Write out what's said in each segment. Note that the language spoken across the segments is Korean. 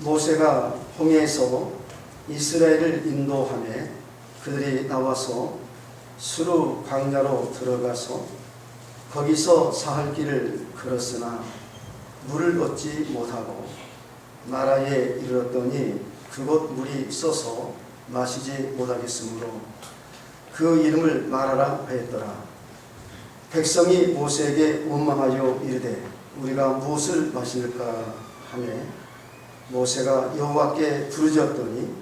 모세가 홍해에서 이스라엘을 인도하며 그들이 나와서 수르 광야로 들어가서 거기서 사흘 길을 걸었으나 물을 얻지 못하고 마라에 이르렀더니 그곳 물이 써서 마시지 못하겠으므로 그 이름을 마라라 하였더라. 백성이 모세에게 원망하여 이르되 우리가 무엇을 마실까 하며 모세가 여호와께 부르짖었더니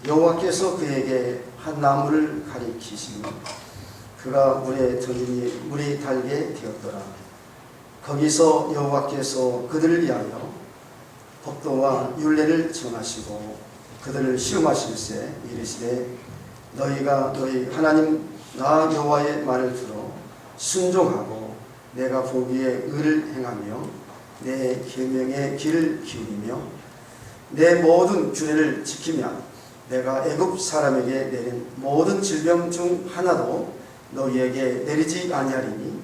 여호와께서 그에게 한 나무를 가리키시며 그가 물에 던지니 물이 달게 되었더라. 거기서 여호와께서 그들을 위하여 법도와 율례를 정하시고 그들을 시험하실세 이르시되 너희가 너희 하나님 나 여호와의 말을 들어 순종하고 내가 보기에 의를 행하며 내 계명의 귀를 기울이며 내 모든 규례를 지키면 내가 애굽 사람에게 내린 모든 질병 중 하나도 너희에게 내리지 아니하리니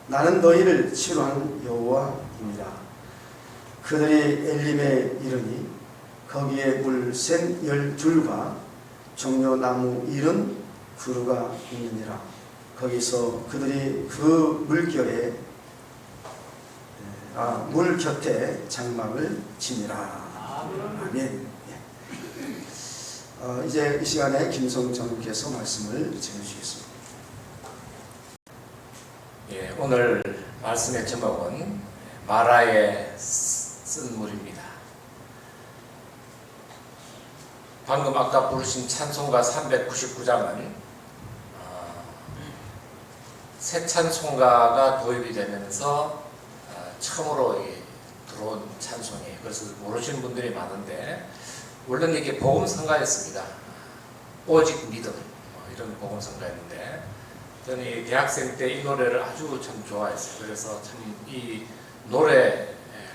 나는 너희를 치료하는 여호와입니다. 그들이 엘림에 이르니 거기에 물 샘 12과 종려나무 70그루가 있느니라. 거기서 그들이 그 물 곁에 장막을 치니라. 아멘. 이제 이 시간에 김성정님께서 말씀을 전해주시겠습니다. 예, 오늘 말씀의 제목은 마라에 쓴 물입니다. 방금 아까 부르신 찬송가 399장은 새 찬송가가 도입이 되면서 처음으로 들어온 찬송이에요. 그래서 모르시는 분들이 많은데 물론 이게 복음성가였습니다. 오직 믿음 이런 복음성가였는데 저는 이 대학생 때 이 노래를 아주 참 좋아했어요. 그래서 참 이 노래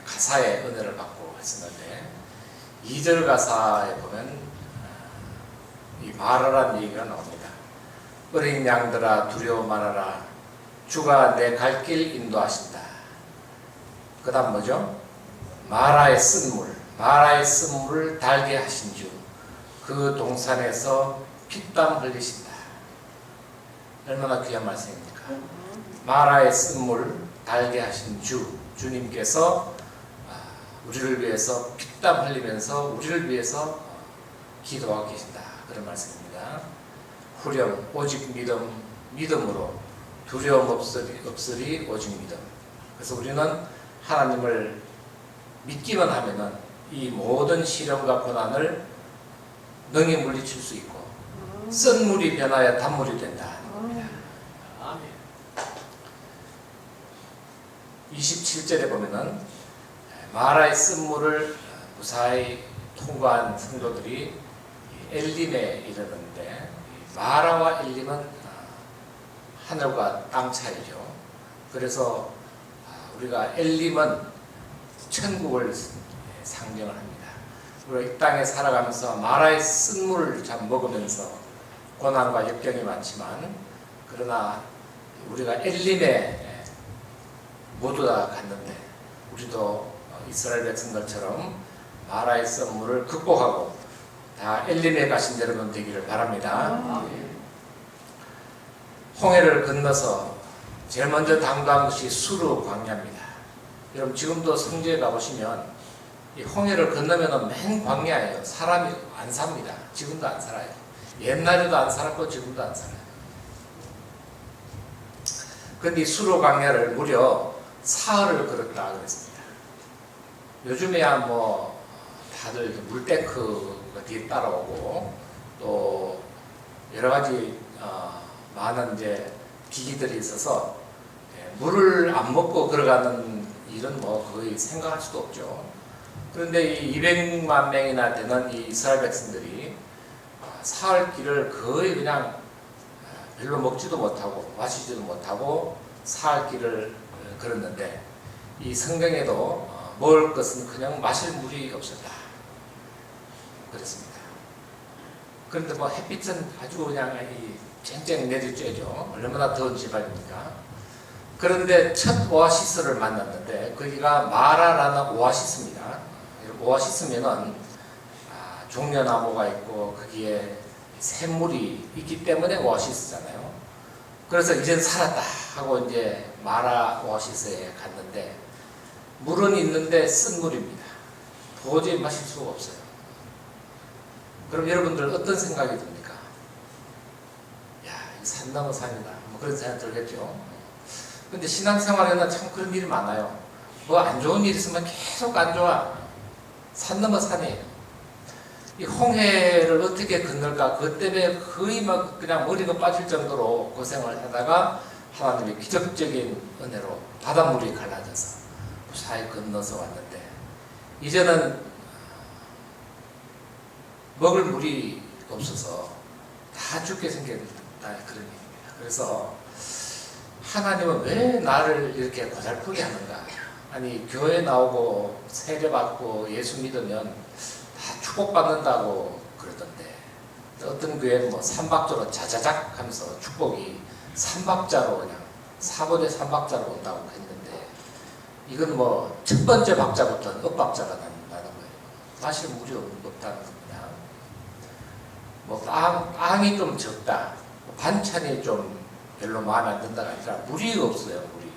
가사에 은혜를 받고 했었는데 2절 가사에 보면 이 말하라는 얘기가 나옵니다. 어린 양들아 두려워 말하라. 주가 내 갈 길 인도하신다. 그 다음 뭐죠? 마라에 쓴 물, 마라에 쓴 물을 달게 하신 주, 그 동산에서 피땀 흘리신다. 얼마나 귀한 말씀입니까? 마라에 쓴 물 달게 하신 주, 주님께서 우리를 위해서 피땀 흘리면서 우리를 위해서 기도하고 계신다. 그런 말씀입니다. 후렴 오직 믿음으로 두려움 없으리 오직 믿음. 그래서 우리는 하나님을 믿기만 하면은 이 모든 시련과 고난을 능히 물리칠 수 있고 쓴 물이 변하여 단물이 된다. 27절에 보면은 마라의 쓴 물을 무사히 통과한 성도들이 엘림에 이르는데 마라와 엘림은 하늘과 땅 차이죠. 그래서 우리가 엘림은 천국을 상징을 합니다. 우리가 이 땅에 살아가면서 마라의 쓴 물을 참 먹으면서 고난과 역경이 많지만 그러나 우리가 엘림에 모두 다 갔는데 우리도 이스라엘 백성들처럼 마라의 쓴 물을 극복하고 다 엘림에 가신 여러분 되기를 바랍니다. 홍해를 건너서 제일 먼저 당도한 것이 수르 광야입니다. 여러분 지금도 성지에 가보시면 이 홍해를 건너면 맨 광야예요. 사람이 안 삽니다. 지금도 안 살아요. 옛날에도 안 살았고 지금도 안 살아요. 그런데 이 수르 광야를 무려 사흘을 걸었다 그랬습니다. 요즘에야 뭐 다들 물탱크가 뒤에 따라오고 또 여러 가지 많은 이제 기기들이 있어서 물을 안 먹고 걸어가는 일은 뭐 거의 생각할 수도 없죠. 그런데 이 200만 명이나 되는 이 이스라엘 백성들이 사흘 길을 거의 그냥 별로 먹지도 못하고 마시지도 못하고 사흘 길을 걸었는데 이 성경에도 먹을 것은 그냥 마실 물이 없었다 그랬습니다. 그런데 뭐 햇빛은 아주 그냥 이 쨍쨍 내리쬐죠. 얼마나 더운 지방입니까? 그런데 첫 오아시스를 만났는데 거기가 마라라는 오아시스입니다. 오아시스면은 종려나무가 있고 거기에 샘물이 있기 때문에 오아시스잖아요. 그래서 이젠 살았다 하고 이제 마라 오아시스에 갔는데 물은 있는데 쓴 물입니다. 도저히 마실 수가 없어요. 그럼 여러분들 어떤 생각이 듭니까? 야, 이거 산 넘어 산이다. 뭐 그런 생각 들겠죠. 근데 신앙생활에는 참 그런 일이 많아요. 뭐 안 좋은 일 있으면 계속 안 좋아. 산 넘어 산이에요. 이 홍해를 어떻게 건널까? 그것 때문에 거의 막 그냥 머리가 빠질 정도로 고생을 하다가 하나님의 기적적인 은혜로 바닷물이 갈라져서 무사히 건너서 왔는데 이제는 먹을 물이 없어서 다 죽게 생겼다 그런 얘기입니다. 그래서 하나님은 왜 나를 이렇게 고달프게 하는가? 아니 교회 나오고 세례받고 예수 믿으면 다 축복받는다고 그러던데 어떤 교회는 뭐 삼박자로 자자작 하면서 축복이 삼박자로 그냥 4분의 3박자로 온다고 했는데 이건 뭐 첫 번째 박자부터는 엇박자가 나는 거예요. 마실 물이 없다는 겁니다. 뭐 빵이 좀 적다, 반찬이 좀 별로 마음에 안 든다가 아니라 물이 없어요. 물이.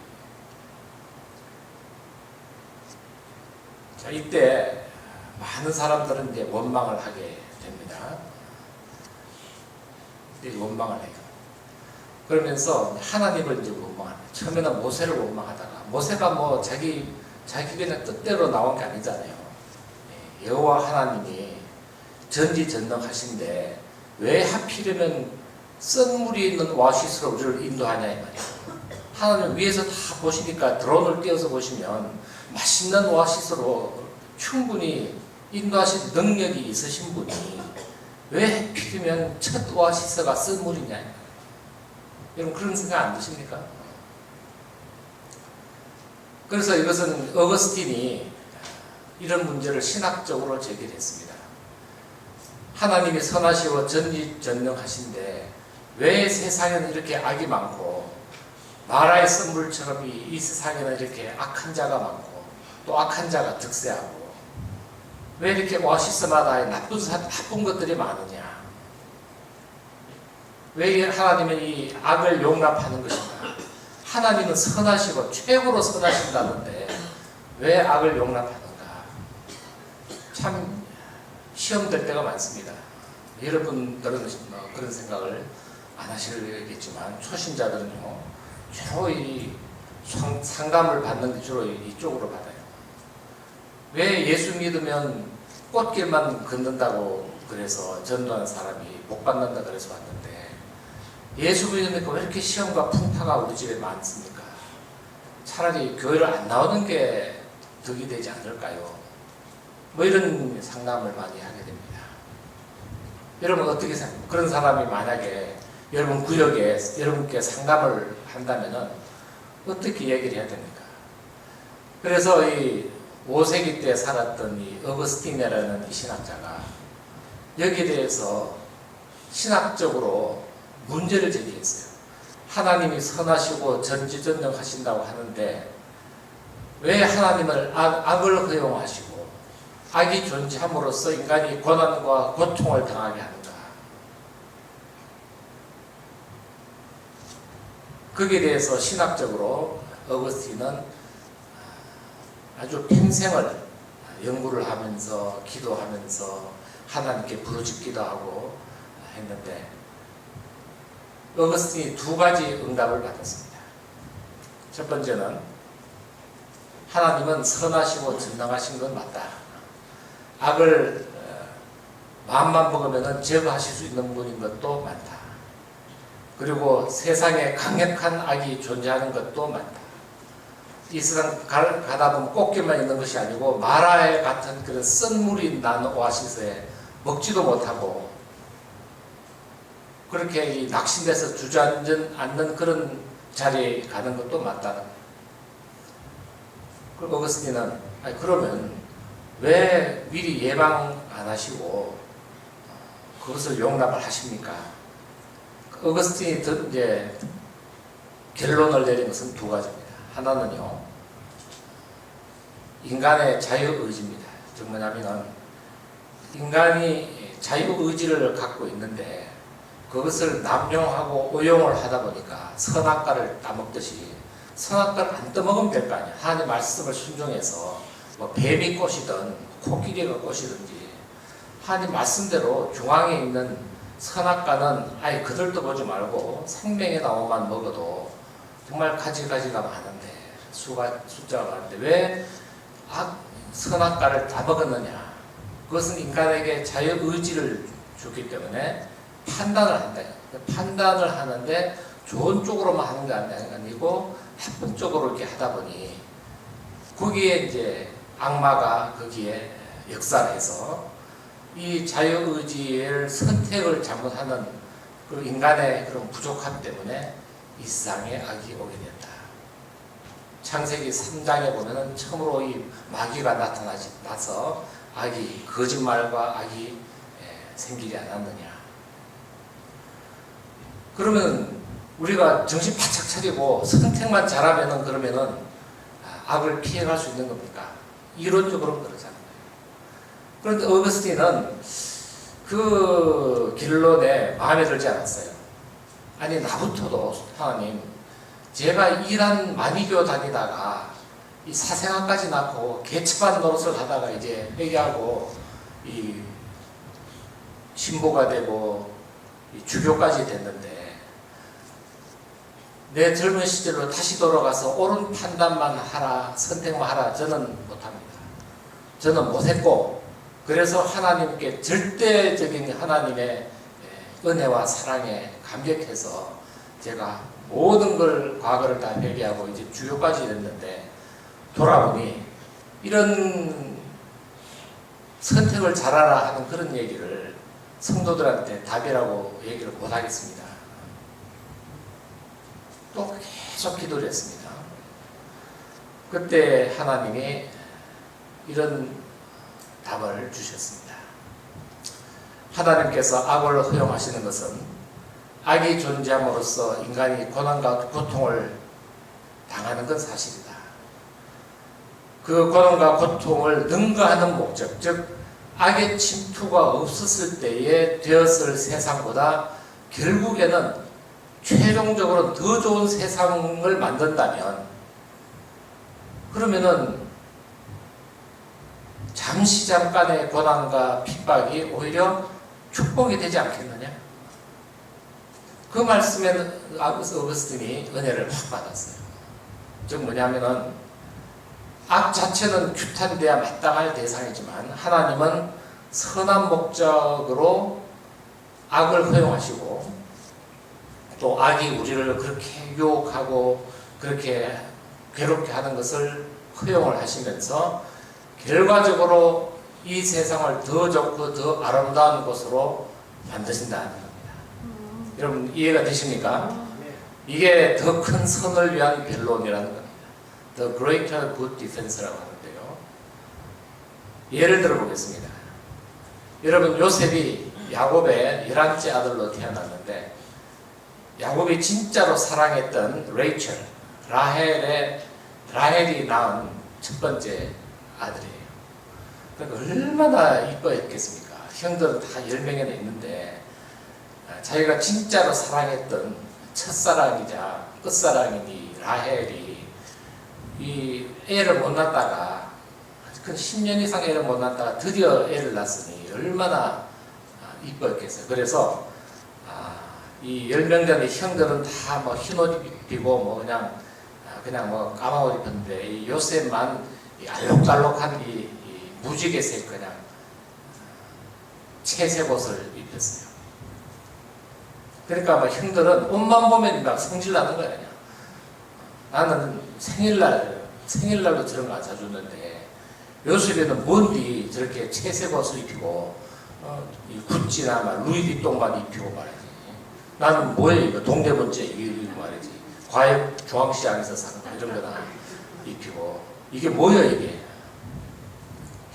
자, 이때 많은 사람들은 이제 원망을 하게 됩니다. 이제 원망을 해요. 그러면서 하나님을 이제 원망합니다. 처음에는 모세를 원망하다가 모세가 뭐 자기 그냥 뜻대로 나온 게 아니잖아요. 여호와 하나님이 전지전능하신데 왜 하필이면 쓴 물이 있는 오아시스로 우리를 인도하냐 이 말이에요. 하나님 위에서 다 보시니까 드론을 띄워서 보시면 맛있는 오아시스로 충분히 인도하실 능력이 있으신 분이 왜 하필이면 첫 오아시스가 쓴 물이냐. 여러분 그런 생각 안 드십니까? 그래서 이것은 어거스틴이 이런 문제를 신학적으로 제기했습니다. 하나님이 선하시고 전지전능하신데 왜 세상에는 이렇게 악이 많고 마라의 쓴물처럼 이 세상에는 이렇게 악한 자가 많고 또 악한 자가 득세하고 왜 이렇게 오아시스마다 나쁜 것들이 많으냐? 왜 하나님은 이 악을 용납하는 것인가? 하나님은 선하시고 최고로 선하신다는데 왜 악을 용납하는가? 참 시험될 때가 많습니다. 여러분들은 그런 생각을 안 하시겠지만 초신자들은요 주로 이 상담을 받는 게 주로 이쪽으로 받아요. 왜 예수 믿으면 꽃길만 걷는다고 그래서 전도하는 사람이 복 받는다 그래서 왔는데 예수 믿으니까 왜 이렇게 시험과 풍파가 우리 집에 많습니까? 차라리 교회를 안 나오는 게 덕이 되지 않을까요? 뭐 이런 상담을 많이 하게 됩니다. 여러분 어떻게 생각합니까? 그런 사람이 만약에 여러분 구역에 여러분께 상담을 한다면은 어떻게 얘기를 해야 됩니까? 그래서 이 5세기 때 살았던 이 어거스틴이라는 이 신학자가 여기에 대해서 신학적으로 문제를 제기했어요. 하나님이 선하시고 전지전능하신다고 하는데 왜 하나님을 악을 허용하시고 악이 존재함으로써 인간이 고난과 고통을 당하게 하는가? 거기에 대해서 신학적으로 어거스틴은 아주 평생을 연구를 하면서 기도하면서 하나님께 부르짖기도 하고 했는데 어거스틴이 두 가지 응답을 받았습니다. 첫 번째는 하나님은 선하시고 전능하신 건 맞다. 악을 마음만 먹으면 제거하실 수 있는 분인 것도 많다. 그리고 세상에 강력한 악이 존재하는 것도 많다. 이 세상 가다 보면 꽃길만 있는 것이 아니고 마라에 같은 그런 쓴물이 나는 오아시스에 먹지도 못하고 그렇게 낙심돼서 주저앉는 그런 자리에 가는 것도 맞다는 거예요. 그리고 어거스틴은 그러면 왜 미리 예방 안 하시고 그것을 용납을 하십니까? 어거스틴이 이제 결론을 내린 것은 두 가지입니다. 하나는요, 인간의 자유의지입니다. 즉 뭐냐면은 인간이 자유의지를 갖고 있는데 그것을 남용하고 오용을 하다 보니까 선악과를 따먹듯이 선악과를 안 떠먹으면 될 거 아니야. 하나님 말씀을 순종해서 뭐 뱀이 꽃이든 코끼리가 꽃이든지 하나님 말씀대로 중앙에 있는 선악과는 아예 그들도 보지 말고 생명의 나무만 먹어도 정말 가지가지가 많은데 숫자가 많은데 왜 선악과를 다 먹었느냐. 그것은 인간에게 자유의지를 주기 때문에 판단을 한다. 판단을 하는데 좋은 쪽으로만 하는 게 아니고 나쁜 쪽으로 이렇게 하다 보니 거기에 이제 악마가 거기에 역사를 해서 이 자유의지의 선택을 잘못하는 그 인간의 그런 부족함 때문에 이 세상에 악이 오게 된다. 창세기 3장에 보면은 처음으로 이 마귀가 나타나서 악이 거짓말과 악이 생기지 않았느냐. 그러면 우리가 정신 바짝 차리고 선택만 잘하면은 그러면은 악을 피해갈 수 있는 겁니까? 이론적으로 그러잖아요. 그런데 어거스틴은 그 결론에 마음에 들지 않았어요. 아니 나부터도 하나님 제가 이란 만이교 다니다가 이 사생아까지 낳고 개척반 노릇을 하다가 이제 회개하고 이 신보가 되고 이 주교까지 됐는데 내 젊은 시절로 다시 돌아가서 옳은 판단만 하라, 선택만 하라, 저는 못합니다. 저는 못했고, 그래서 하나님께 절대적인 하나님의 은혜와 사랑에 감격해서 제가 모든 걸, 과거를 다 회개하고 이제 주교까지 됐는데, 돌아보니 이런 선택을 잘하라 하는 그런 얘기를 성도들한테 답이라고 얘기를 못하겠습니다. 또 계속 기도를 했습니다. 그때 하나님이 이런 답을 주셨습니다. 하나님께서 악을 허용하시는 것은 악이 존재함으로써 인간이 고난과 고통을 당하는 건 사실이다. 그 고난과 고통을 능가하는 목적, 즉 악의 침투가 없었을 때에 되었을 세상보다 결국에는 최종적으로 더 좋은 세상을 만든다면 그러면은 잠시 잠깐의 고난과 핍박이 오히려 축복이 되지 않겠느냐? 그 말씀에는 어거스틴이 은혜를 확 받았어요. 즉 뭐냐면은 악 자체는 규탄돼야 마땅할 대상이지만 하나님은 선한 목적으로 악을 허용하시고 또 악이 우리를 그렇게 유혹하고 그렇게 괴롭게 하는 것을 허용을 하시면서 결과적으로 이 세상을 더 좋고 더 아름다운 곳으로 만드신다는 겁니다. 여러분 이해가 되십니까? 이게 더 큰 선을 위한 변론이라는 겁니다. The Greater Good Defense라고 하는데요. 예를 들어 보겠습니다. 여러분 요셉이 야곱의 11째 아들로 태어났는데 야곱이 진짜로 사랑했던 레이첼, 라헬이 낳은 첫 번째 아들이에요. 그러니까 얼마나 이뻐했겠습니까? 형들은 다 10명이나 있는데 자기가 진짜로 사랑했던 첫사랑이자 끝사랑이니 라헬이 이 애를 못 낳다가 그 10년 이상 애를 못 낳다가 드디어 애를 낳았으니 얼마나 이뻐했겠어요. 그래서 이 10명 전에 형들은 다 뭐 흰옷 입히고 뭐 그냥 뭐 까만 옷 입혔는데 이 요셉만 이 알록달록한 이 무지개색 그냥 채색 옷을 입혔어요. 그러니까 뭐 형들은 옷만 보면 막 성질 나는 거야. 그냥. 나는 생일날도 저런 거 안 사줬는데 요셉에는 뭔디 저렇게 채색 옷을 입히고 이 구찌나 막 루이비통만 입히고 말이지. 나는 뭐예요 이거 동대문째 이거 말이지. 과일 중앙시장에서 산 거 이런 거나 입히고 이게 뭐예요 이게.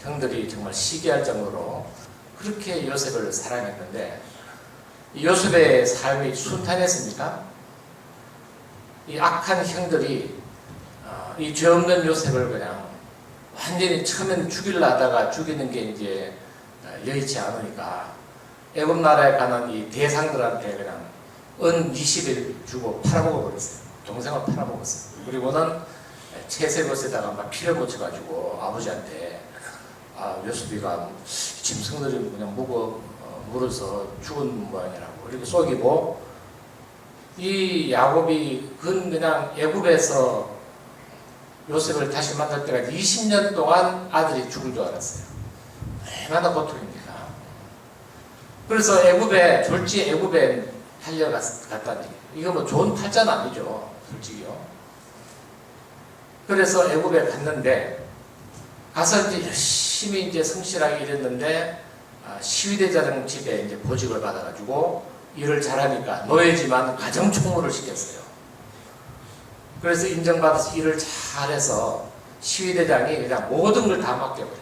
형들이 정말 시기할 정도로 그렇게 요셉을 사랑했는데 요셉의 삶이 순탄했습니까? 이 악한 형들이 이 죄 없는 요셉을 그냥 완전히 처음엔 죽이려 하다가 죽이는 게 이제 여의치 않으니까 애굽 나라에 가는 이 대상들한테 그냥 은 20일 주고 팔아먹어 버렸어요. 동생을 팔아먹었어요. 그리고는 채색옷에다가 막 피를 묻혀가지고 아버지한테 요셉이가 짐승들이 그냥 물어서 죽은 모양이라고 그리고 속이고 이 야곱이 그냥 애굽에서 요셉을 다시 만날 때까지 20년 동안 아들이 죽을 줄 알았어요. 얼마나 고통입니까? 그래서 졸지 애굽에 달려갔다는 얘기예요. 이거 뭐 좋은 팔자는 아니죠, 솔직히요. 그래서 애굽에 갔는데 가서 이제 열심히 이제 성실하게 일했는데 시위대장 집에 이제 보직을 받아가지고 일을 잘하니까 노예지만 가정총무를 시켰어요. 그래서 인정받아서 일을 잘해서 시위대장이 그냥 모든 걸 다 맡겨버려.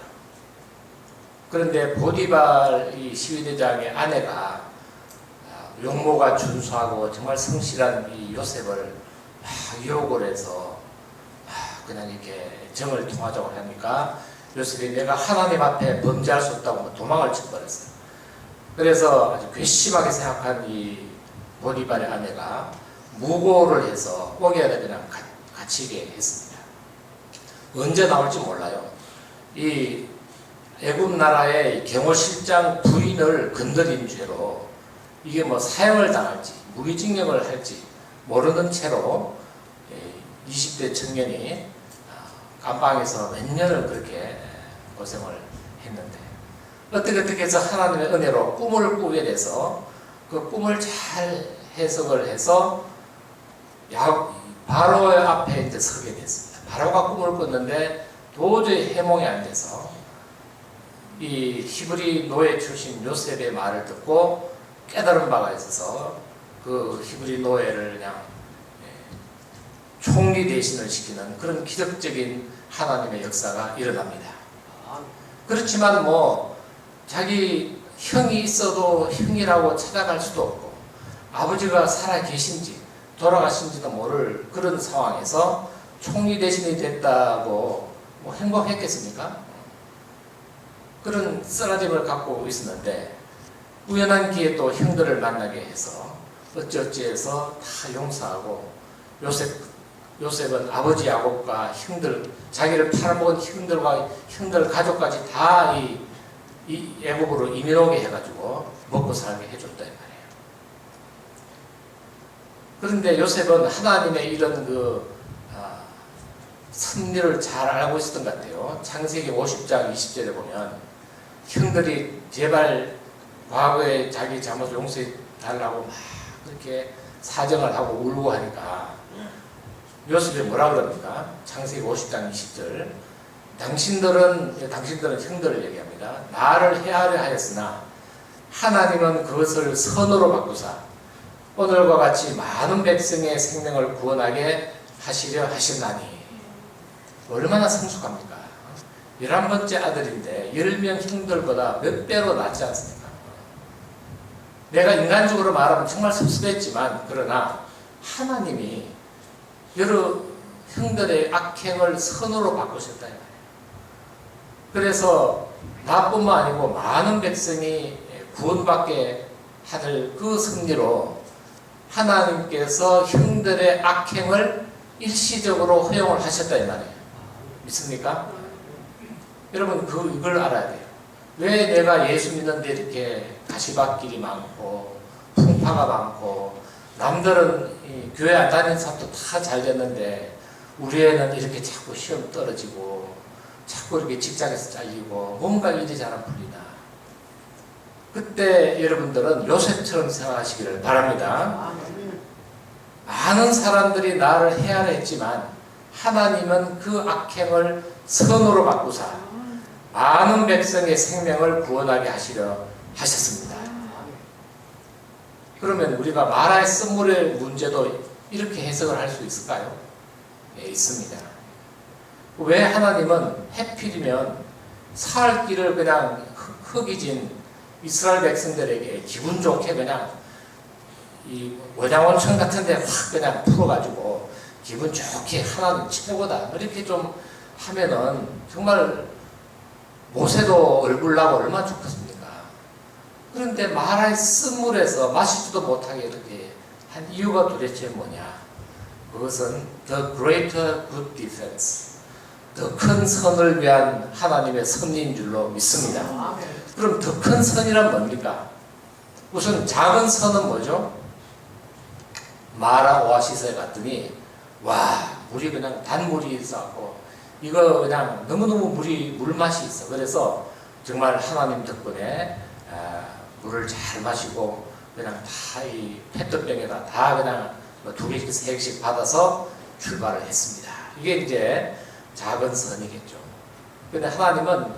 그런데 보디발 이 시위대장의 아내가 용모가 준수하고 정말 성실한 이 요셉을 유혹을 해서 그냥 이렇게 정을 통하자고 하니까 요셉이 내가 하나님 앞에 범죄할 수 없다고 도망을 쳐버렸어요. 그래서 아주 괘씸하게 생각한 이 보디발의 아내가 무고를 해서 옥에다 그냥 갇히게 했습니다. 언제 나올지 몰라요. 이 애굽 나라의 경호실장 부인을 건드린 죄로 이게 뭐 사형을 당할지 무기징역을 할지 모르는 채로 20대 청년이 감방에서 몇 년을 그렇게 고생을 했는데 어떻게 해서 하나님의 은혜로 꿈을 꾸게 돼서 그 꿈을 잘 해석을 해서 바로 앞에 이제 서게 됐습니다. 바로가 꿈을 꿨는데 도저히 해몽이 안 돼서 이 히브리 노예 출신 요셉의 말을 듣고 깨달은 바가 있어서 그 히브리 노예를 그냥 총리 대신을 시키는 그런 기적적인 하나님의 역사가 일어납니다. 그렇지만 뭐 자기 형이 있어도 형이라고 찾아갈 수도 없고 아버지가 살아 계신지 돌아가신지도 모를 그런 상황에서 총리 대신이 됐다고 뭐 행복했겠습니까? 그런 쓰라짐을 갖고 있었는데 우연한 기회에 또 형들을 만나게 해서 어찌어찌해서 다 용서하고 요셉은 아버지 야곱과 형들, 자기를 팔아먹은 형들 가족까지 다 이 애굽으로 이민 오게 해가지고 먹고 살게 해줬다 이 말이에요. 그런데 요셉은 하나님의 이런 섭리를 잘 알고 있었던 것 같아요. 창세기 50장 20절에 보면 형들이 제발 과거에 자기 잘못을 용서해 달라고 막 그렇게 사정을 하고 울고 하니까 요셉이 뭐라 그럽니까? 창세기 50장 20절 당신들은 형들을 얘기합니다. 나를 해하려 하였으나 하나님은 그것을 선으로 바꾸사 오늘과 같이 많은 백성의 생명을 구원하게 하시려 하셨나니 얼마나 성숙합니까? 11번째 아들인데 10명 형들보다 몇 배로 낫지 않습니까? 내가 인간적으로 말하면 정말 섭섭했지만 그러나 하나님이 여러 형들의 악행을 선으로 바꾸셨다 이 말이에요. 그래서 나뿐만 아니고 많은 백성이 구원받게 하는 그 섭리로 하나님께서 형들의 악행을 일시적으로 허용을 하셨다 이 말이에요. 믿습니까? 여러분 이걸 알아야 돼요. 왜 내가 예수 믿는데 이렇게 가시밭길이 많고 풍파가 많고 남들은 교회 안 다니는 사람도 다 잘 됐는데 우리 애는 이렇게 자꾸 시험 떨어지고 자꾸 이렇게 직장에서 잘리고 뭔가 일이 잘 안 풀리나. 그때 여러분들은 요셉처럼 생각하시기를 바랍니다. 많은 사람들이 나를 해하려 했지만 하나님은 그 악행을 선으로 바꾸사 많은 백성의 생명을 구원하게 하시려 하셨습니다. 그러면 우리가 마라의 쓴물의 문제도 이렇게 해석을 할 수 있을까요? 예, 있습니다. 왜 하나님은 해필이면 살 길을 그냥 흑이진 이스라엘 백성들에게 기분 좋게 그냥 이 원양원천 같은 데 확 그냥 풀어가지고 기분 좋게 하나님 최고다 이렇게 좀 하면은 정말 모세도 얼굴 나고 얼마나 좋겠습니까? 그런데 마라의 쓴물에서 마시지도 못하게 이렇게 한 이유가 도대체 뭐냐? 그것은 the greater good defense, 더 큰 선을 위한 하나님의 선인 줄로 믿습니다. 그럼 더 큰 선이란 뭡니까? 우선 작은 선은 뭐죠? 마라 오아시스에 갔더니 와, 물이 그냥 단물이 있어갖고 이거 그냥 너무너무 물맛이 있어. 그래서 정말 하나님 덕분에 물을 잘 마시고 그냥 다 이 페트병에다 다 그냥 2개씩 3개씩 받아서 출발을 했습니다. 이게 이제 작은 선이겠죠. 근데 하나님은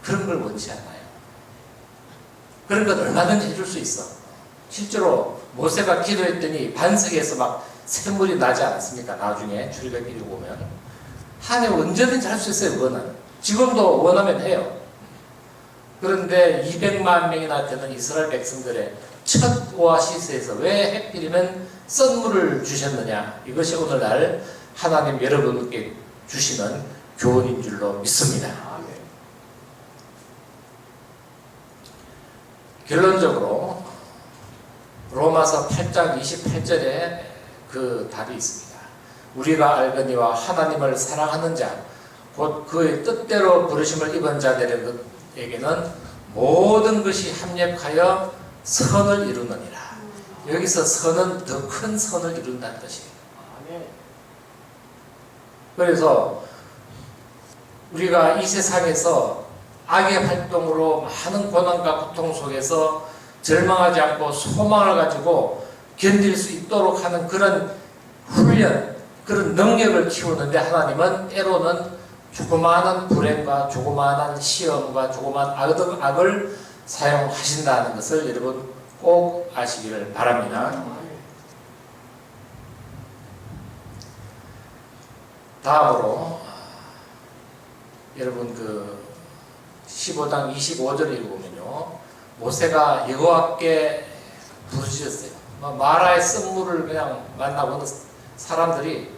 그런 걸 원치 않아요. 그런 건 얼마든지 해줄 수 있어. 실제로 모세가 기도했더니 반석에서 막 샘물이 나지 않았습니까? 나중에 출애굽기 보면 하나님 언제든지 할 수 있어요. 그거는 지금도 원하면 해요. 그런데 200만 명이나 되는 이스라엘 백성들의 첫 오아시스에서 왜 하필이면 썬물을 주셨느냐? 이것이 오늘날 하나님 여러분께 주시는 교훈인 줄로 믿습니다. 결론적으로 로마서 8장 28절에 그 답이 있습니다. 우리가 알거니와 하나님을 사랑하는 자, 곧 그의 뜻대로 부르심을 입은 자들에게는 모든 것이 합력하여 선을 이루느니라. 여기서 선은 더 큰 선을 이룬다는 뜻이에요. 그래서 우리가 이 세상에서 악의 활동으로 많은 고난과 고통 속에서 절망하지 않고 소망을 가지고 견딜 수 있도록 하는 그런 훈련, 그런 능력을 키우는데 하나님은 때로는 조그마한 불행과 조그마한 시험과 조그마한 악을 사용하신다는 것을 여러분 꼭 아시기를 바랍니다. 다음으로 여러분 그 15장 25절을 읽어보면요, 모세가 여호와께 부르짖었어요. 마라의 쓴물을 그냥 만나보는 사람들이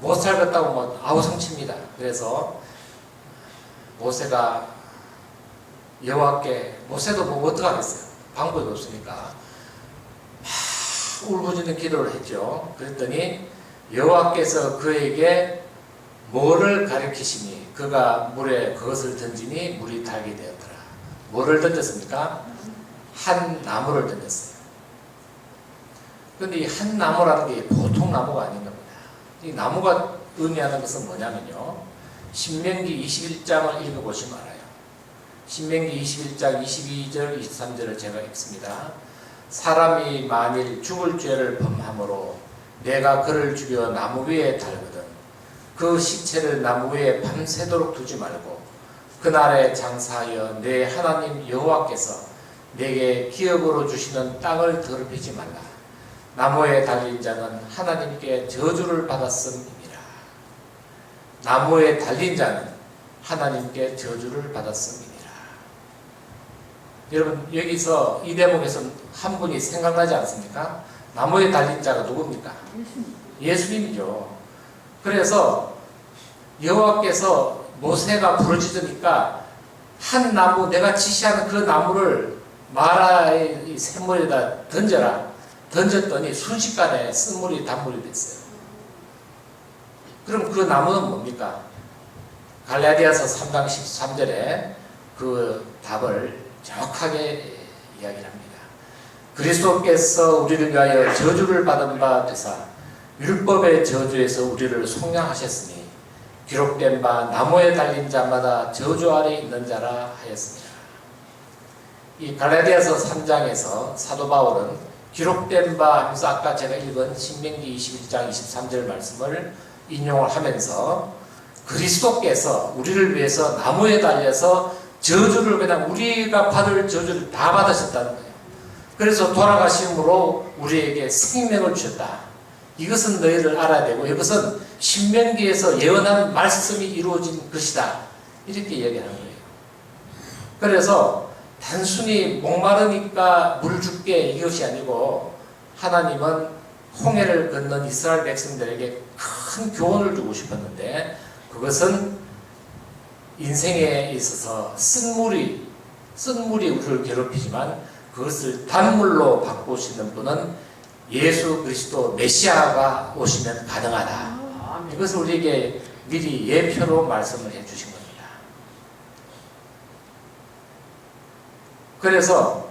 못 살겠다고 뭐 아우성칩니다. 그래서 모세가 여호와께, 모세도 뭐 어떡하겠어요? 방법이 없으니까 막 울부짖는 기도를 했죠. 그랬더니 여호와께서 그에게 뭐를 가리키시니 그가 물에 그것을 던지니 물이 달게 되었더라. 뭐를 던졌습니까? 한 나무를 던졌어요. 그런데 이 한 나무라는 게 보통 나무가 아닌 겁니다. 이 나무가 의미하는 것은 뭐냐면요, 신명기 21장을 읽어보시면 알아요. 신명기 21장 22절 23절을 제가 읽습니다. 사람이 만일 죽을 죄를 범함으로 내가 그를 죽여 나무 위에 달거든 그 시체를 나무 위에 밤새도록 두지 말고 그날에 장사하여 내 하나님 여호와께서 내게 기업으로 주시는 땅을 더럽히지 말라. 나무에 달린 자는 하나님께 저주를 받았음이니라. 나무에 달린 자는 하나님께 저주를 받았음이니라. 여러분 여기서 이 대목에서 한 분이 생각나지 않습니까? 나무에 달린 자가 누굽니까? 예수님이죠. 그래서 여호와께서 모세가 부르짖으니까 한 나무, 내가 지시하는 그 나무를 마라의 샘물에다 던져라. 던졌더니 순식간에 쓴물이 단물이 됐어요. 그럼 그 나무는 뭡니까? 갈라디아서 3장 13절에 그 답을 정확하게 이야기를 합니다. 그리스도께서 우리를 위하여 저주를 받은 바 되사 율법의 저주에서 우리를 속량하셨으니 기록된 바 나무에 달린 자마다 저주 아래 있는 자라 하였습니다. 이 갈라디아서 3장에서 사도 바울은 기록된 바 하면서 아까 제가 읽은 신명기 21장 23절 말씀을 인용을 하면서 그리스도께서 우리를 위해서 나무에 달려서 저주를 그냥 우리가 받을 저주를 다 받으셨다는 거예요. 그래서 돌아가심으로 우리에게 생명을 주셨다. 이것은 너희를 알아야 되고 이것은 신명기에서 예언한 말씀이 이루어진 것이다. 이렇게 얘기하는 거예요. 그래서 단순히 목마르니까 물 줄게 이것이 아니고 하나님은 홍해를 건넌 이스라엘 백성들에게 큰 교훈을 주고 싶었는데 그것은 인생에 있어서 쓴물이 우리를 괴롭히지만 그것을 단물로 바꾸시는 분은 예수 그리스도 메시아가 오시면 가능하다. 이것을 우리에게 미리 예표로 말씀을 해주신 겁니다. 그래서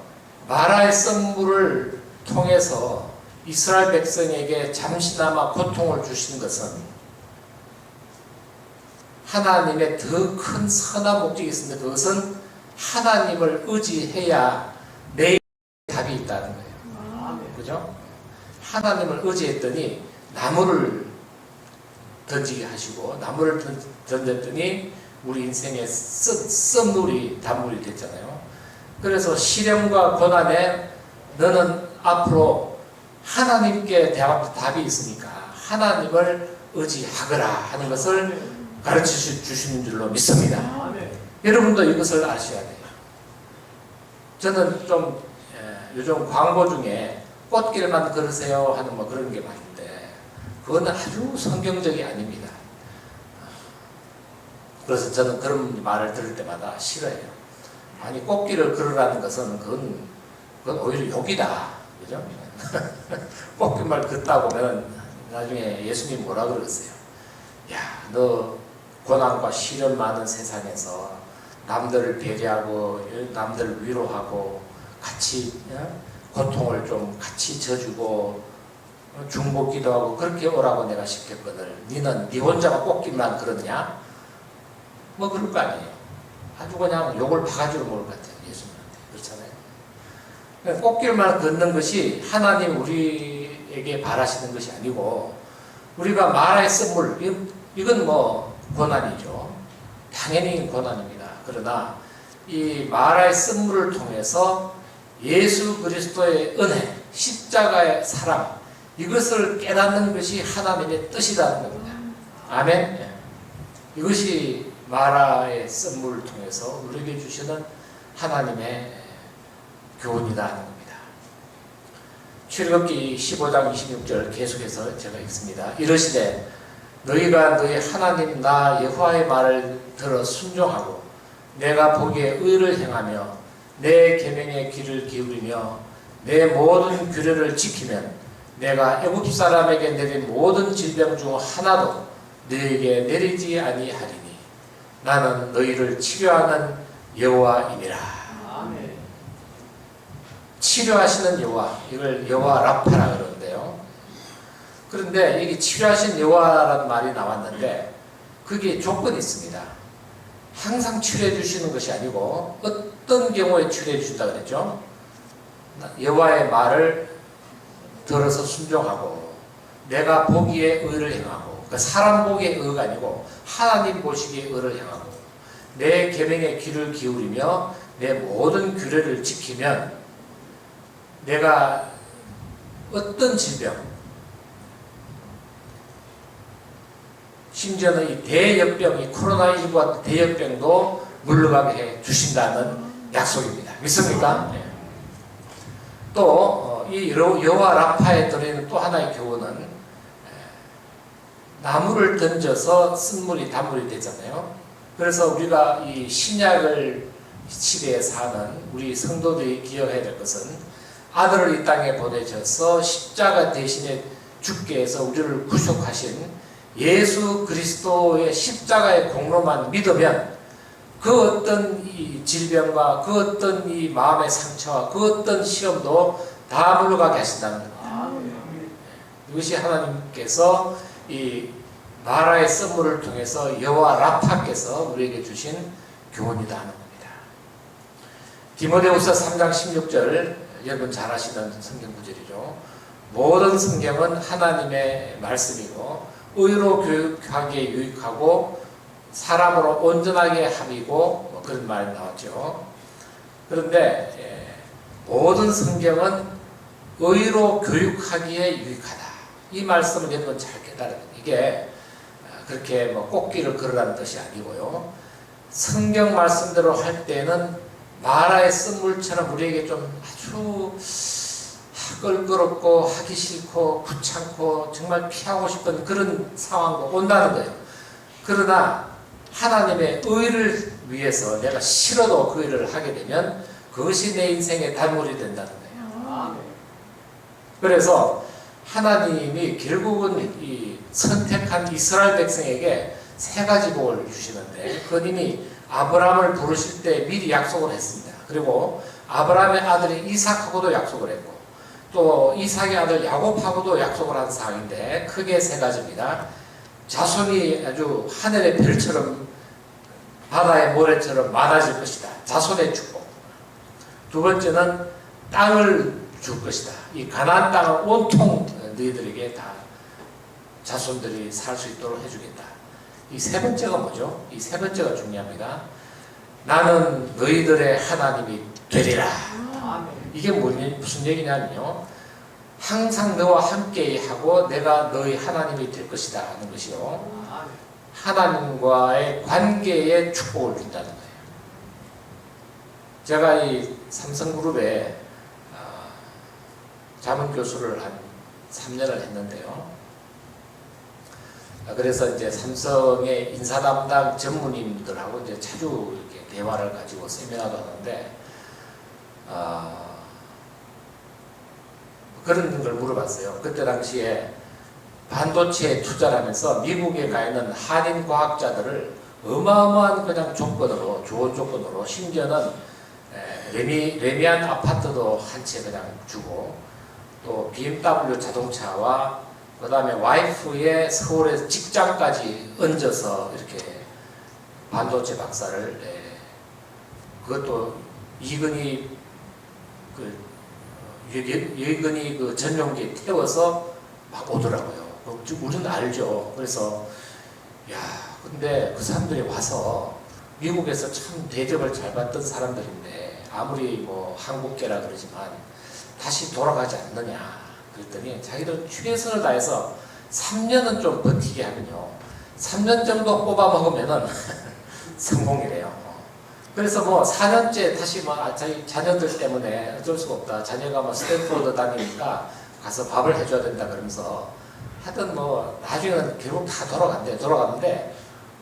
마라의 썸물을 통해서 이스라엘 백성에게 잠시나마 고통을 주신 것은 하나님의 더 큰 선한 목적이 있습니다. 그것은 하나님을 의지해야 내 답이 있다는 거예요. 그죠? 하나님을 의지했더니 나무를 던지게 하시고, 나무를 던졌더니 우리 인생의 썸물이 단물이 됐잖아요. 그래서 시련과 고난에 너는 앞으로 하나님께 답이 있으니까 하나님을 의지하거라 하는 것을 가르쳐 주시는 줄로 믿습니다. 여러분도 이것을 아셔야 돼요. 저는 좀 요즘 광고 중에 꽃길만 걸으세요 하는 뭐 그런 게 많은데 그건 아주 성경적이 아닙니다. 그래서 저는 그런 말을 들을 때마다 싫어해요. 아니 꽃길을 걸으라는 것은 그건 오히려 욕이다. 그죠? 꽃길만 걷다 보면 나중에 예수님 뭐라 그러세요? 야, 너 고난과 시련 많은 세상에서 남들을 배려하고 남들을 위로하고 같이 고통을 좀 같이 져주고 중보기도 하고 그렇게 오라고 내가 시켰거든. 니는 니 혼자가 꽃길만 걸었냐? 뭐 그럴 거 아니에요. 아주 그냥 욕을 바가지로 먹을 것 같아요. 예수님한테. 그렇잖아요. 꽃길만 걷는 것이 하나님 우리에게 바라시는 것이 아니고 우리가 마라의 썸물 이건 뭐 고난이죠. 당연히 고난입니다. 그러나 이 마라의 썸물을 통해서 예수 그리스도의 은혜, 십자가의 사랑 이것을 깨닫는 것이 하나님의 뜻이라는 겁니다. 아멘. 이것이 마라의 썸물을 통해서 우리에게 주시는 하나님의 교훈이라는 겁니다. 출애굽기 15장 26절 계속해서 제가 읽습니다. 이르시되 너희가 너희 하나님 나 여호와의 말을 들어 순종하고 내가 보기에 의를 행하며 내 계명의 귀를 기울이며 내 모든 규례를 지키면 내가 애굽 사람에게 내린 모든 질병 중 하나도 너희에게 내리지 아니하리니 나는 너희를 치료하는 여호와이니라. 아멘. 치료하시는 여호와, 이걸 여호와 라파라 그러는데요. 그런데 여기 치료하신 여호와라는 말이 나왔는데 그게 조건이 있습니다. 항상 치료해 주시는 것이 아니고 어떤 경우에 치료해 주신다 그랬죠? 여호와의 말을 들어서 순종하고 내가 보기에 의를 행하고, 그러니까 사람 보기에 의가 아니고 하나님 보시기에 의를 행하고 내 계명에 귀를 기울이며 내 모든 규례를 지키면 내가 어떤 질병, 심지어는 이 대역병, 이 코로나19 같은 대역병도 물러가게 해 주신다는 약속입니다. 믿습니까? 네. 또 이 여호와 라파에 들어있는 또 하나의 교훈은 나무를 던져서 쓴물이 단물이 되잖아요. 그래서 우리가 이 신약을 시대에 사는 우리 성도들이 기억해야 될 것은 아들을 이 땅에 보내셔서 십자가 대신에 죽게 해서 우리를 구속하신 예수 그리스도의 십자가의 공로만 믿으면 그 어떤 이 질병과 그 어떤 이 마음의 상처와 그 어떤 시험도 다 물러가게 하신다는 겁니다. 이것이 하나님께서 이 마라의 썸물을 통해서 여호와 라파께서 우리에게 주신 교훈이다 하는 겁니다. 디모데후서 3장 16절 여러분 잘 아시는 성경 구절이죠. 모든 성경은 하나님의 말씀이고 의로 교육하기에 유익하고 사람으로 온전하게 함이고 뭐 그런 말이 나왔죠. 그런데 모든 성경은 의로 교육하기에 유익하다. 이 말씀을 여러분 잘 깨달아야 됩니다. 이게 그렇게 뭐 꽃길을 걸으라는 뜻이 아니고요. 성경 말씀대로 할 때는 마라의 쓴물처럼 우리에게 좀 아주 껄끄럽고 하기 싫고 귀찮고 정말 피하고 싶은 그런 상황도 온다는 거예요. 그러나 하나님의 의를 위해서 내가 싫어도 그 일을 하게 되면 그것이 내 인생의 단물이 된다는 거예요. 그래서 하나님이 결국은 이 선택한 이스라엘 백성에게 세 가지 복을 주시는데 그건 이미 아브라함을 부르실 때 미리 약속을 했습니다. 그리고 아브라함의 아들이 이삭하고도 약속을 했고 또 이삭의 아들 야곱하고도 약속을 한 사항인데 크게 세 가지입니다. 자손이 아주 하늘의 별처럼 바다의 모래처럼 많아질 것이다. 자손의 축복. 두 번째는 땅을 줄 것이다. 이 가나안 땅을 온통 너희들에게 다 자손들이 살 수 있도록 해주겠다. 이 세 번째가 뭐죠? 이 세 번째가 중요합니다. 나는 너희들의 하나님이 되리라. 이게 무슨 얘기냐면요. 항상 너와 함께 하고 내가 너희 하나님이 될 것이다 하는 것이요. 하나님과의 관계에 축복을 준다는 거예요. 제가 이 삼성그룹에 자문교수를 한 3년을 했는데요. 그래서 이제 삼성의 인사 담당 전무님들하고 이제 자주 이렇게 대화를 가지고 세미나도 하는데, 그런 걸 물어봤어요. 그때 당시에 반도체에 투자를 하면서 미국에 가 있는 한인 과학자들을 어마어마한 그냥 조건으로, 좋은 조건으로, 심지어는 레미안 아파트도 한 채 그냥 주고, 또 BMW 자동차와 그 다음에 와이프의 서울에 직장까지 얹어서 이렇게 반도체 박사를, 그것도 이근희 그 전용기에 태워서 막 오더라고요. 우리는 알죠. 그래서 야, 근데 그 사람들이 와서 미국에서 참 대접을 잘 받던 사람들인데 아무리 뭐 한국계라 그러지만 다시 돌아가지 않느냐 그랬더니 자기들 최선을 다해서 3년은 좀 버티게 하면요 3년 정도 뽑아 먹으면은 성공이래요. 그래서 뭐 4년째 다시 뭐 자기 자녀들 때문에 어쩔 수가 없다. 자녀가 뭐 스탠포드 다니니까 가서 밥을 해줘야 된다 그러면서 하여튼 뭐 나중에는 결국 다 돌아갔는데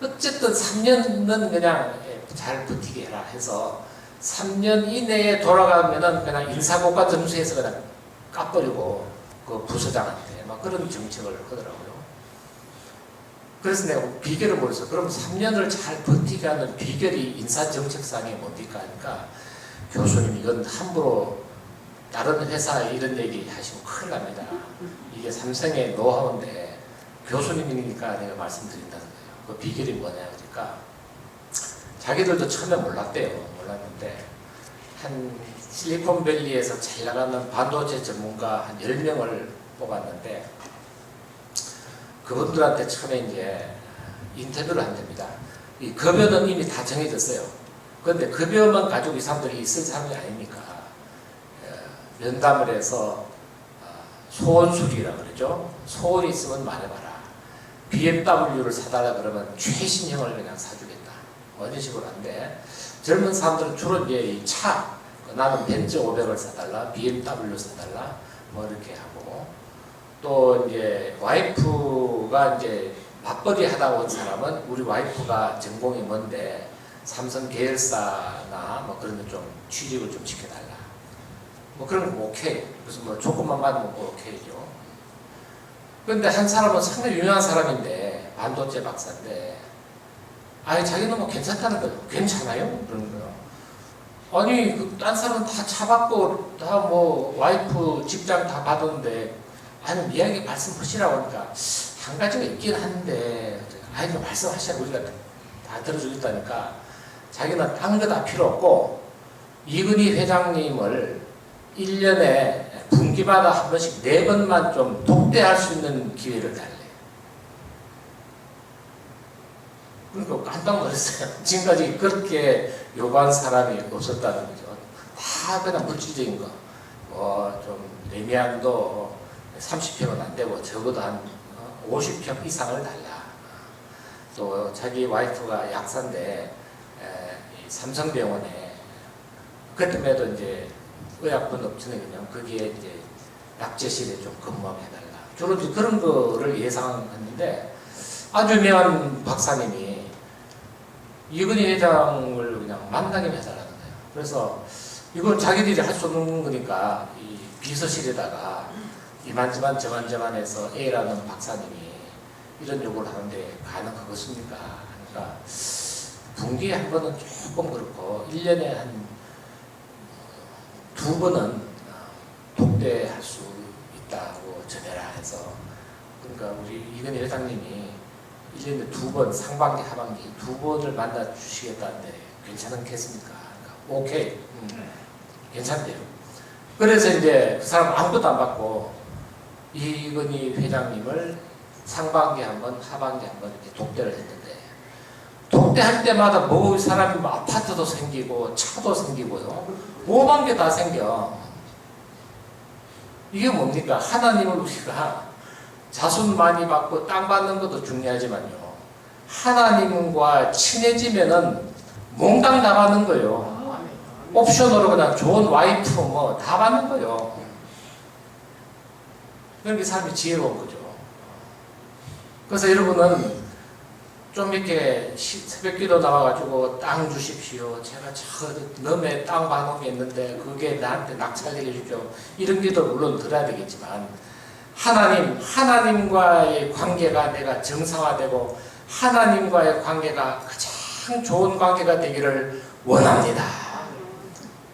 어쨌든 3년은 그냥 잘 버티게 해라 해서 3년 이내에 돌아가면은 그냥 인사고과 점수에서 그냥 까버리고 그 부서장한테 막 그런 정책을 하더라고요. 그래서 내가 비결을 모르겠어. 그럼 3년을 잘 버티게 하는 비결이 인사정책상에 뭡니까? 하니까 교수님 이건 함부로 다른 회사에 이런 얘기 하시면 큰일 납니다. 이게 삼성의 노하우인데 교수님이니까 내가 말씀드린다는 거예요. 그 비결이 뭐냐 그러니까 자기들도 처음에 몰랐는데 한 실리콘밸리에서 잘 나가는 반도체 전문가 한 10명을 뽑았는데 그분들한테 처음에 이제 인터뷰를 한답니다. 이 급여는 이미 다 정해졌어요. 그런데 급여만 가지고 이 사람들이 있을 사람이 아닙니까? 면담을 해서 소원술이라 그러죠. 소원이 있으면 말해봐라. BMW를 사달라 그러면 최신형을 그냥 사주겠다. 뭐 이런 식으로 하는데 젊은 사람들은 주로 이제 이 차, 나는 벤츠 500을 사달라, BMW 사달라, 뭐 이렇게 하고 또 이제 와이프가 이제 맞벌이 하다 온 사람은 우리 와이프가 전공이 뭔데 삼성 계열사나 뭐 그런 데 좀 취직을 좀 시켜달라. 뭐 그런 거 오케이. 그래서 뭐 조건만 받으면 뭐 오케이죠. 그런데 한 사람은 상당히 유명한 사람인데 반도체 박사인데 아니 자기는 뭐 괜찮다는 거예요. 괜찮아요? 그러는 거예요. 아니 그 딴 사람은 다 차 받고 다 뭐 와이프 직장 다 받았는데 아니 이야기 말씀하시라고 하니까 한 가지가 있긴 한데 아니 말씀하시라고 우리가 다 들어주겠다니까 자기는 딴 거 다 필요 없고 이근희 회장님을 1년에 분기마다 한 번씩 4번만 좀 독대할 수 있는 기회를 달래. 그러니까 깜짝 놀랐어요. 지금까지 그렇게 요구한 사람이 없었다는 거죠. 다 그냥 물질적인 거. 뭐 좀 레미안도 30평은 안 되고 적어도 한 50평 이상을 달라. 또 자기 와이프가 약사인데 삼성병원에 그때마다 이제 의약분 업체는 그냥 거기에 이제 약제실에 좀 근무하게 해달라. 주로 이제 그런 거를 예상했는데 아주 유명한 박사님이 이건희 회장을 그냥 만나기만 해달라는 거예요. 그래서 이건 자기들이 할 수 없는 거니까 이 비서실에다가 이만저만 저만저만 해서 A라는 박사님이 이런 요구를 하는데 가능하겠습니까? 그러니까 분기에 한 번은 조금 그렇고 1년에 한 2번은 독대할 수 있다고 전해라 해서, 그러니까 우리 이건희 회장님이 1년에 2번, 상반기, 하반기 2번을 만나 주시겠다는데 괜찮겠습니까? 그러니까 오케이, 괜찮대요. 그래서 이제 그 사람 아무것도 안 받고 이건희 회장님을 상반기 한 번, 하반기 한 번 이렇게 독대를 했는데, 독대할 때마다 뭐 사람이 뭐 아파트도 생기고 차도 생기고요, 오만 개 다 생겨. 이게 뭡니까? 하나님을 우리가 자손 많이 받고 땅 받는 것도 중요하지만요, 하나님과 친해지면은 몽땅 다 받는 거예요. 옵션으로 그냥 좋은 와이프 뭐 다 받는 거예요. 그러니까 사람이 지혜로운 거죠. 그래서 여러분은 좀 이렇게 새벽기도 나와가지고 땅 주십시오, 제가 저 너의 땅 봐놓은 게 있는데 그게 나한테 낙찰되게 해주십시오, 이런 기도 물론 들어야 되겠지만, 하나님과의 관계가 내가 정상화되고 하나님과의 관계가 가장 좋은 관계가 되기를 원합니다.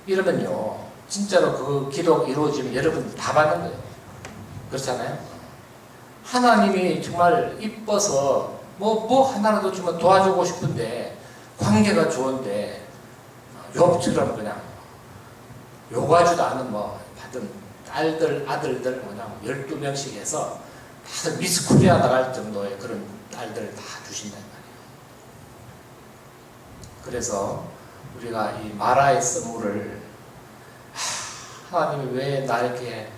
이러면요, 진짜로 그 기도가 이루어지면 여러분 다 받는 거예요. 그렇잖아요? 하나님이 정말 이뻐서 뭐 하나라도 주면 도와주고 싶은데, 관계가 좋은데 욥처럼 그냥 요구하지도 않은 뭐 받은 딸들, 아들들 그냥 12명씩 해서 다들 미스코리아 나갈 정도의 그런 딸들을 다 주신단 말이에요. 그래서 우리가 이 마라의 선물을, 하나님이 왜 나에게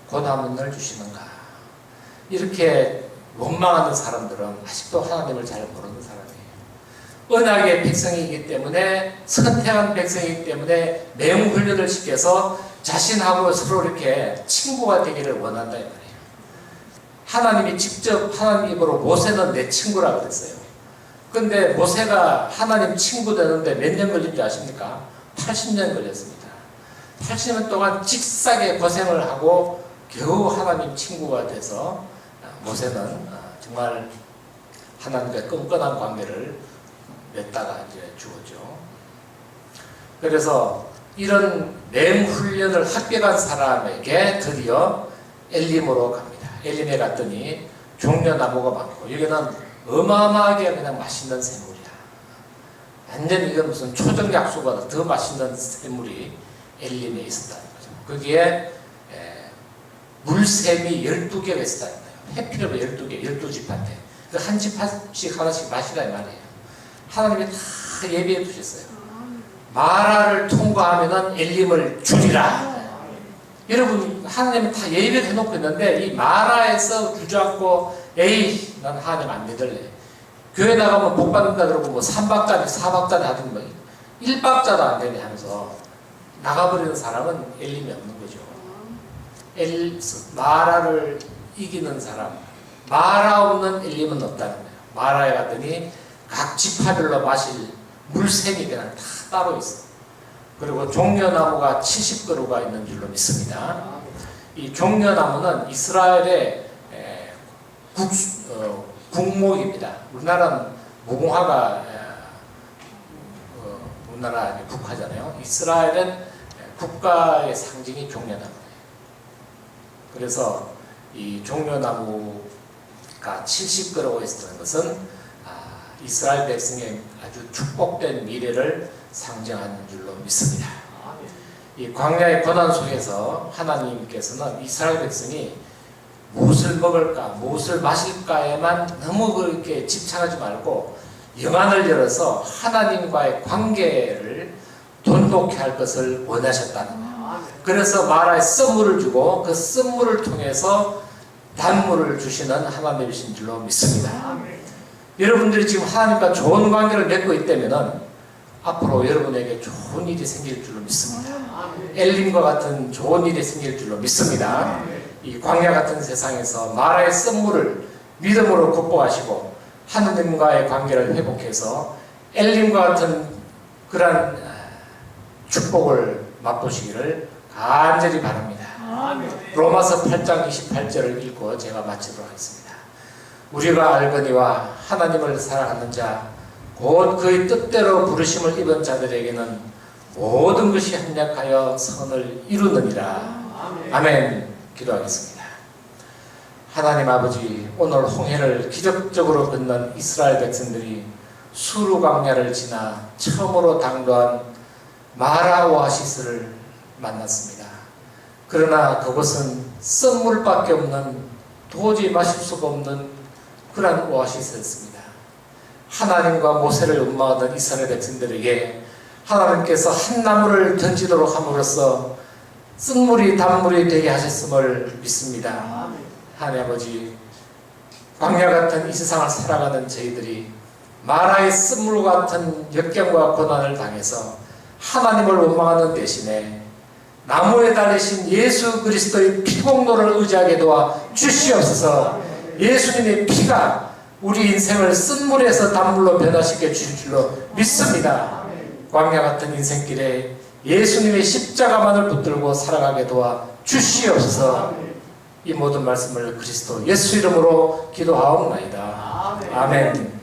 고난을 주시는가, 이렇게 원망하는 사람들은 아직도 하나님을 잘 모르는 사람이에요. 언약의 백성이기 때문에, 선택한 백성이기 때문에 매운 훈련을 시켜서 자신하고 서로 이렇게 친구가 되기를 원한다 이 말이에요. 하나님이 직접 하나님 입으로 모세는 내 친구라고 그랬어요. 근데 모세가 하나님 친구 되는데 몇 년 걸린 줄 아십니까? 80년 걸렸습니다. 80년 동안 직사게 고생을 하고 겨우 하나님 친구가 돼서 모세는 정말 하나님과 끈끈한 관계를 맺다가 이제 죽었죠. 그래서 이런 맹훈련을 합격한 사람에게 드디어 엘림으로 갑니다. 엘림에 갔더니 종려나무가 많고, 여기는 어마어마하게 그냥 맛있는 샘물이야. 완전 이건 무슨 초정약수보다 더 맛있는 샘물이 엘림에 있었다는 거죠. 거기에 물샘이 12개가 있었다는 거예요. 해피름이 12개, 12집한테. 그 한 집씩 하나씩 마시라 이 말이에요. 하나님이 다 예비해 두셨어요. 마라를 통과하면은 엘림을 주리라. 여러분, 하나님은 다 예비해 놓고 있는데, 이 마라에서 주저앉고, 에이, 난 하나님 안 믿을래. 교회 나가면 복 받는다 그러고, 뭐 3박자니 4박자니 하든 뭐 1박자도 안 되네 하면서 나가버리는 사람은 엘림이 없는 거죠. 마라를 이기는 사람, 마라 없는 엘림은 없다는 거예요. 마라에 갔더니 각 지파별로 마실 물샘이 그냥 다 따로 있어. 그리고 종려나무가 70그루가 있는 줄로 믿습니다. 이 종려나무는 이스라엘의 국목입니다. 우리나라는 무궁화가 우리나라 국화잖아요. 이스라엘은 국가의 상징이 종려나무예요. 그래서 이 종려나무가 70그루가 있었던 것은 이스라엘 백성의 아주 축복된 미래를 상징하는 줄로 믿습니다. 이 광야의 고난 속에서 하나님께서는 이스라엘 백성이 무엇을 먹을까, 무엇을 마실까에만 너무 그렇게 집착하지 말고 영안을 열어서 하나님과의 관계를 돈독해 할 것을 원하셨다는 거예요. 그래서 마라에 쓴물을 주고 그 쓴물을 통해서 단물을 주시는 하나님이신 줄로 믿습니다. 여러분들이 지금 하나님과 좋은 관계를 맺고 있다면 앞으로 여러분에게 좋은 일이 생길 줄로 믿습니다. 엘림과 같은 좋은 일이 생길 줄로 믿습니다. 이 광야 같은 세상에서 마라의 쓴물을 믿음으로 극복하시고 하나님과의 관계를 회복해서 엘림과 같은 그런 축복을 맛보시기를 간절히 바랍니다. 로마서 8장 28절을 읽고 제가 마치도록 하겠습니다. 우리가 알거니와 하나님을 사랑하는 자 곧 그의 뜻대로 부르심을 입은 자들에게는 모든 것이 합력하여 선을 이루느니라. 아멘. 기도하겠습니다. 하나님 아버지, 오늘 홍해를 기적적으로 건넌 이스라엘 백성들이 수르 광야를 지나 처음으로 당도한 마라 오아시스를 만났습니다. 그러나 그곳은 쓴물밖에 없는, 도저히 마실 수가 없는 그런 오아시스였습니다. 하나님과 모세를 원망하던 이스라엘 백성들에게 하나님께서 한 나무를 던지도록 함으로써 쓴물이 단물이 되게 하셨음을 믿습니다. 하나님 아버지, 광야 같은 이 세상을 살아가는 저희들이 마라의 쓴물 같은 역경과 고난을 당해서 하나님을 원망하는 대신에 나무에 달리신 예수 그리스도의 피공로를 의지하게 도와 주시옵소서. 예수님의 피가 우리 인생을 쓴물에서 단물로 변화시켜 주실 줄로 믿습니다. 광야 같은 인생길에 예수님의 십자가만을 붙들고 살아가게 도와 주시옵소서. 이 모든 말씀을 그리스도 예수 이름으로 기도하옵나이다. 아멘.